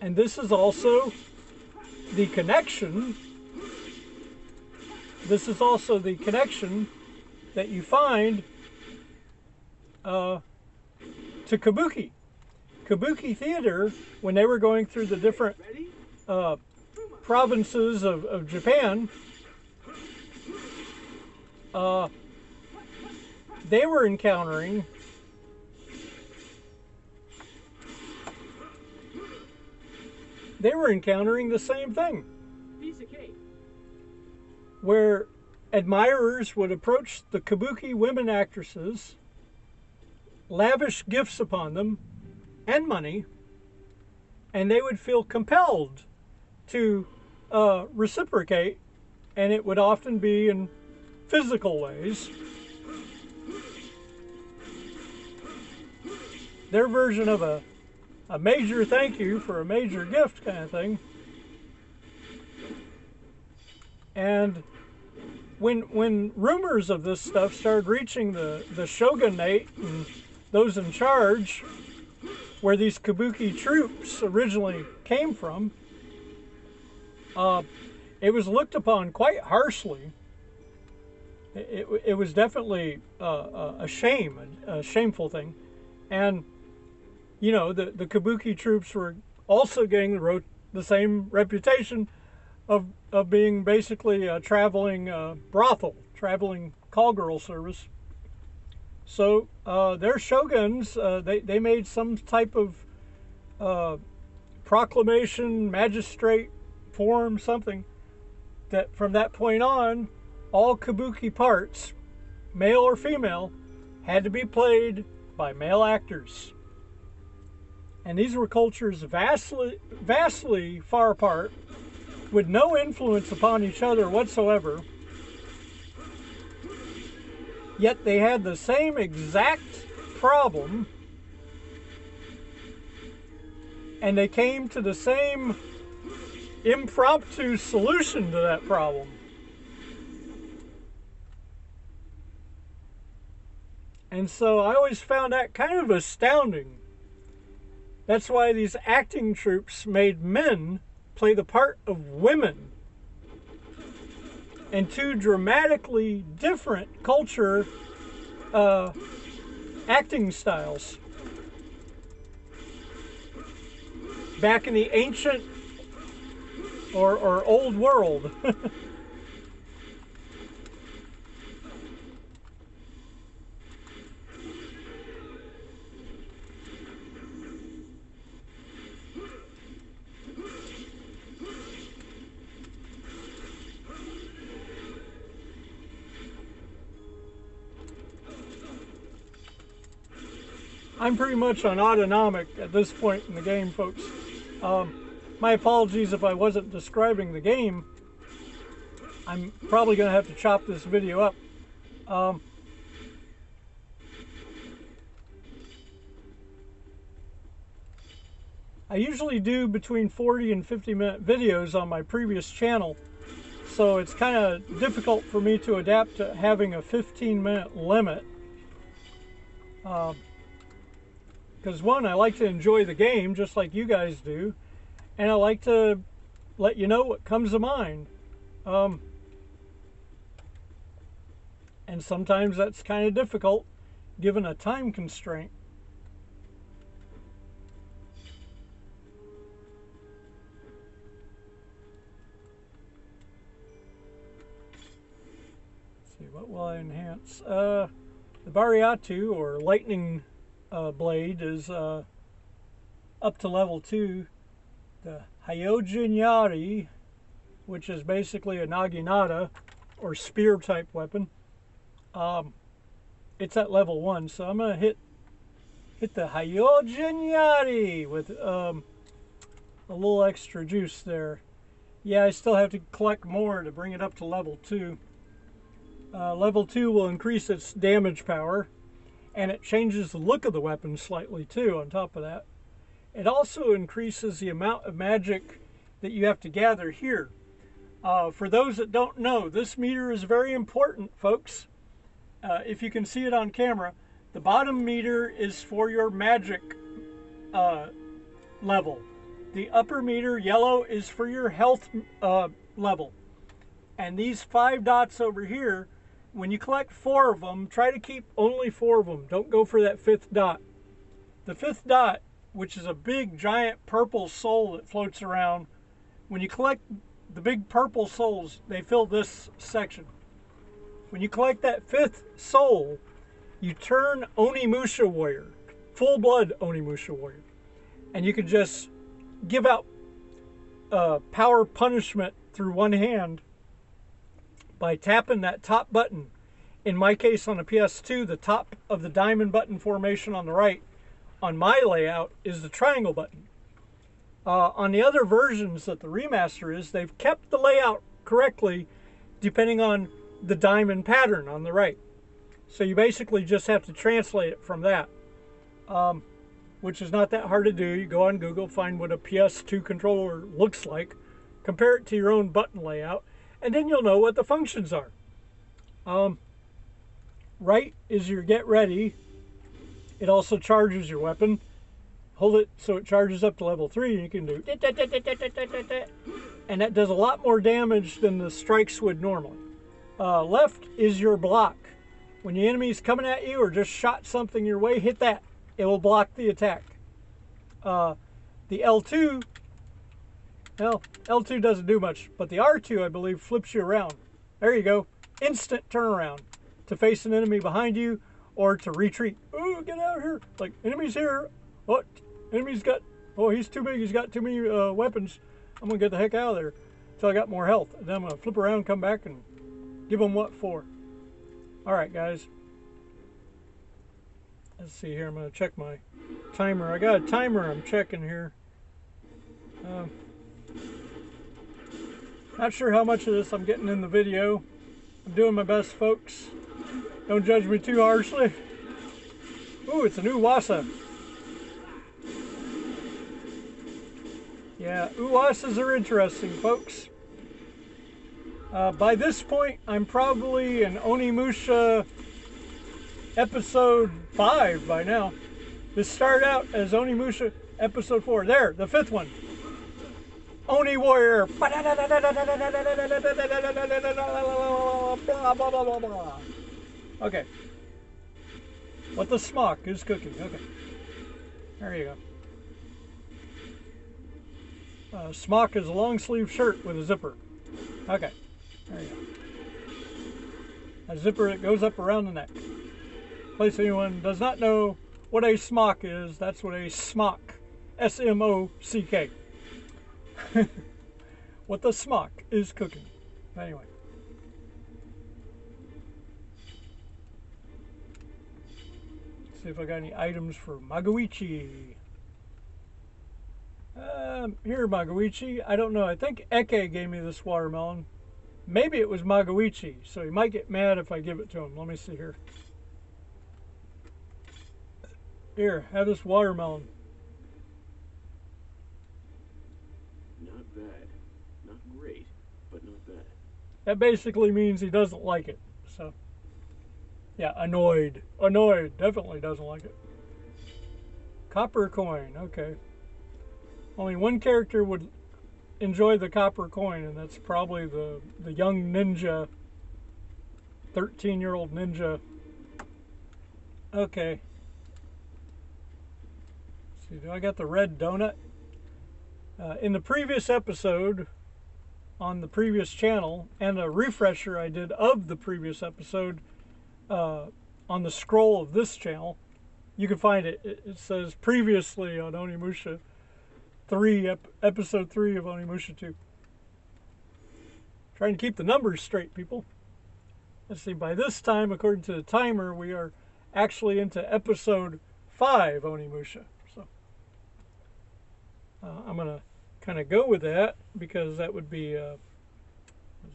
And this is also the connection. This is also the connection that you find to Kabuki. Kabuki theater, when they were going through the different provinces of Japan, they were encountering the same thing, where admirers would approach the Kabuki women actresses, lavish gifts upon them and money, and they would feel compelled to reciprocate, and it would often be in physical ways. Their version of a major thank you for a major gift kind of thing. And when rumors of this stuff started reaching the shogunate and those in charge, where these Kabuki troops originally came from, it was looked upon quite harshly. It was definitely a shameful thing. And, you know, the Kabuki troops were also getting the same reputation of being basically a traveling brothel, traveling call girl service. So their shoguns, they made some type of proclamation, magistrate form, something, that from that point on, all Kabuki parts, male or female, had to be played by male actors. And these were cultures vastly far apart, with no influence upon each other whatsoever. Yet they had the same exact problem, and they came to the same impromptu solution to that problem. And so I always found that kind of astounding. That's why these acting troupes made men play the part of women, and two dramatically different culture acting styles. Back in the ancient or old world. I'm pretty much on autonomic at this point in the game, folks. My apologies if I wasn't describing the game. I'm probably going to have to chop this video up. I usually do between 40 and 50-minute videos on my previous channel, so it's kind of difficult for me to adapt to having a 15-minute limit. Because one, I like to enjoy the game just like you guys do, and I like to let you know what comes to mind. And sometimes that's kind of difficult given a time constraint. Let's see, what will I enhance? The Bariatu, or lightning blade, is up to level 2. The Hyojin-yari, which is basically a naginata or spear type weapon, it's at level 1, so I'm gonna hit the Hyojin-yari with a little extra juice there. Yeah, I still have to collect more to bring it up to level 2. Level 2 will increase its damage power, and it changes the look of the weapon slightly too on top of that. It also increases the amount of magic that you have to gather here. For those that don't know, this meter is very important, folks. If you can see it on camera, the bottom meter is for your magic level. The upper meter, yellow, is for your health level. And these 5 dots over here, when you collect 4 of them, try to keep only 4 of them. Don't go for that 5th dot. The 5th dot, which is a big, giant purple soul that floats around, when you collect the big purple souls, they fill this section. When you collect that 5th soul, you turn ONIMUSHA warrior, full-blood ONIMUSHA warrior. And you can just give out power punishment through one hand by tapping that top button. In my case on the PS2, the top of the diamond button formation on the right, on my layout, is the triangle button. On the other versions that the remaster is, they've kept the layout correctly depending on the diamond pattern on the right. So you basically just have to translate it from that, which is not that hard to do. You go on Google, find what a PS2 controller looks like, compare it to your own button layout, and then you'll know what the functions are. Right is your get ready. It also charges your weapon. Hold it so it charges up to level 3, and you can do and that does a lot more damage than the strikes would normally. Left is your block. When your enemy's coming at you or just shot something your way, hit that. It will block the attack. The L2, well, L2 doesn't do much, but the R2, I believe, flips you around. There you go. Instant turnaround to face an enemy behind you or to retreat. Ooh, get out of here. Like, enemy's here. What? Enemy's got, oh, he's too big. He's got too many weapons. I'm going to get the heck out of there until I got more health. And then I'm going to flip around, come back, and give them what for. All right, guys. Let's see here. I'm going to check my timer. I got a timer I'm checking here. Not sure how much of this I'm getting in the video. I'm doing my best, folks. Don't judge me too harshly. Ooh, it's a new Wasa. Yeah, Uwasas are interesting, folks. By this point, I'm probably in ONIMUSHA episode 5 by now. This started out as ONIMUSHA episode 4. There, the 5th one. Oni Warrior. Okay. What the smock is cooking. Okay. There you go. Smock is a long sleeve shirt with a zipper. Okay. There you go. A zipper that goes up around the neck. In case anyone does not know what a smock is, that's what a smock, S-M-O-C-K. What the smock is cooking. Anyway. Let's see if I got any items for Magoichi. Here, Magoichi. I don't know. I think Eke gave me this watermelon. Maybe it was Magoichi, so he might get mad if I give it to him. Let me see here. Here, have this watermelon. Not bad. Not great, but not bad. That basically means he doesn't like it. So, yeah, annoyed. Annoyed. Definitely doesn't like it. Copper coin. Okay. Only one character would enjoy the copper coin, and that's probably the young ninja, 13-year-old ninja. Okay. Let's see, do I got the red donut? In the previous episode, on the previous channel, and a refresher I did of the previous episode on the scroll of this channel, you can find it. It says previously on ONIMUSHA 3, episode 3 of ONIMUSHA 2. Trying to keep the numbers straight, people. Let's see, by this time, according to the timer, we are actually into episode 5 ONIMUSHA. So I'm going to kind of go with that because that would be, was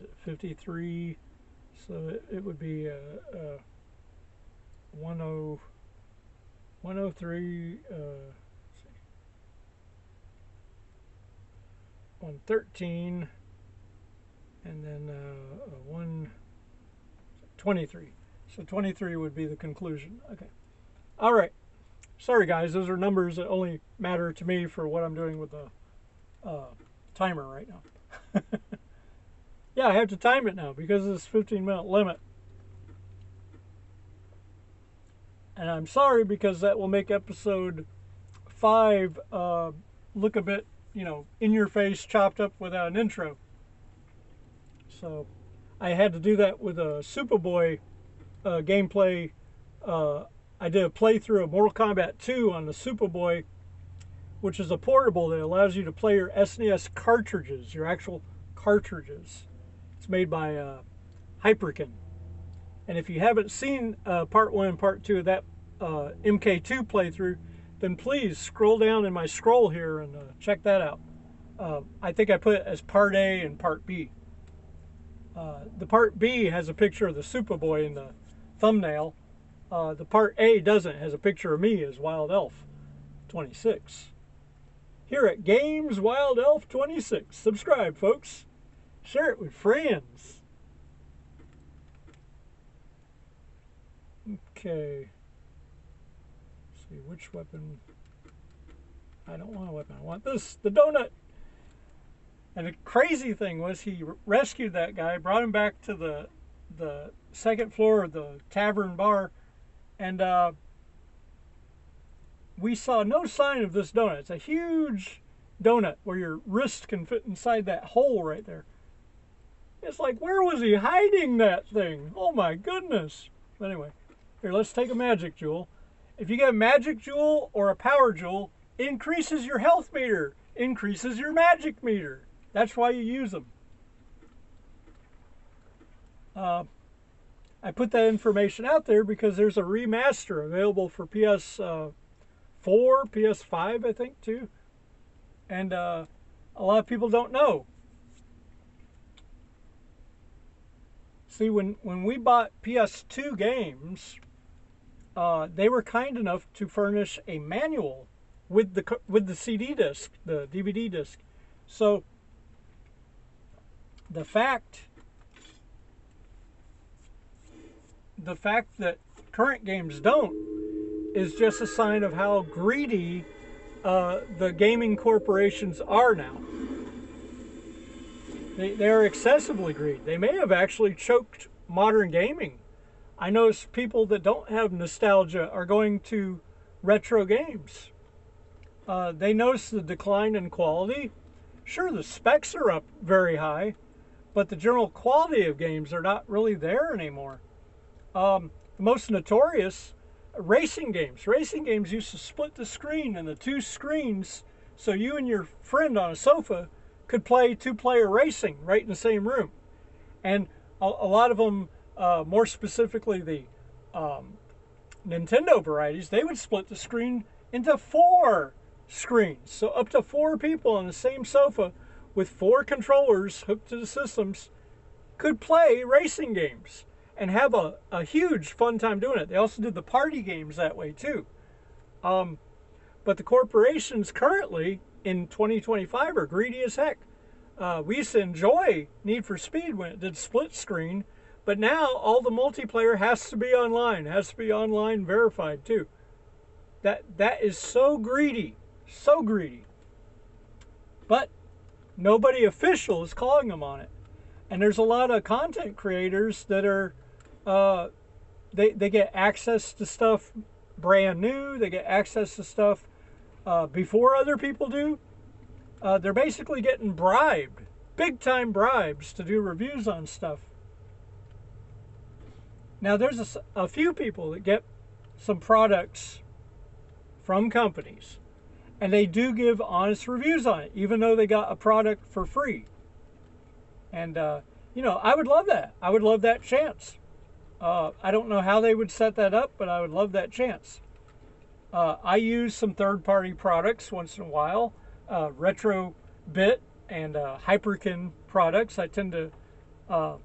it 53? So it would be 103, 113, and then 123. So 23 would be the conclusion. Okay. All right. Sorry, guys. Those are numbers that only matter to me for what I'm doing with the timer right now. Yeah, I have to time it now because of this 15-minute limit. And I'm sorry because that will make episode 5 look a bit, in your face, chopped up without an intro. So I had to do that with a Superboy gameplay. I did a playthrough of Mortal Kombat 2 on the Superboy, which is a portable that allows you to play your SNES cartridges, your actual cartridges. It's made by Hyperkin. And if you haven't seen part 1 and part 2 of that MK2 playthrough, then please scroll down in my scroll here and check that out. I think I put it as part A and part B. The part B has a picture of the Superboy in the thumbnail. The part A doesn't. It has a picture of me as Wild Elf 26. Here at Games Wild Elf 26. Subscribe, folks. Share it with friends. Okay. Let's see which weapon. I don't want a weapon. I want this, the donut. And the crazy thing was he rescued that guy, brought him back to the second floor of the tavern bar, and we saw no sign of this donut. It's a huge donut where your wrist can fit inside that hole right there. It's like, where was he hiding that thing? Oh my goodness. But anyway, here, let's take a magic jewel. If you get a magic jewel or a power jewel, it increases your health meter, increases your magic meter. That's why you use them. I put that information out there because there's a remaster available for PS4, PS5, I think, too. And a lot of people don't know. See, when we bought PS2 games, they were kind enough to furnish a manual with the CD disc, the DVD disc. So the fact that current games don't is just a sign of how greedy the gaming corporations are now. They're excessively greedy. They may have actually choked modern gaming. I notice people that don't have nostalgia are going to retro games. They notice the decline in quality. Sure, the specs are up very high, but the general quality of games are not really there anymore. The most notorious, racing games. Racing games used to split the screen and the two screens so you and your friend on a sofa could play two-player racing right in the same room. And a lot of them, more specifically the Nintendo varieties, they would split the screen into 4 screens. So up to 4 people on the same sofa with 4 controllers hooked to the systems could play racing games and have a huge fun time doing it. They also did the party games that way too. But the corporations currently in 2025 are greedy as heck. We used to enjoy Need for Speed when it did split screen, but now all the multiplayer has to be online, has to be online verified too. That is so greedy, so greedy. But nobody official is calling them on it. And there's a lot of content creators that are, they get access to stuff brand new, they get access to stuff before other people do. They're basically getting bribed, big time bribes to do reviews on stuff. Now there's a few people that get some products from companies and they do give honest reviews on it, even though they got a product for free. And, I would love that. I would love that chance. I don't know how they would set that up, but I would love that chance. I use some third-party products once in a while, Retrobit and Hyperkin products. I tend to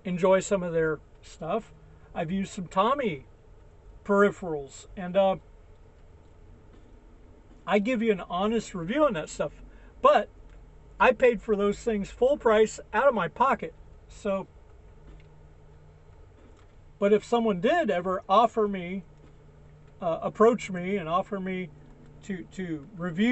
enjoy some of their stuff. I've used some Tommy peripherals, and I give you an honest review on that stuff. But I paid for those things full price out of my pocket. So, but if someone did ever offer me, approach me and offer me to review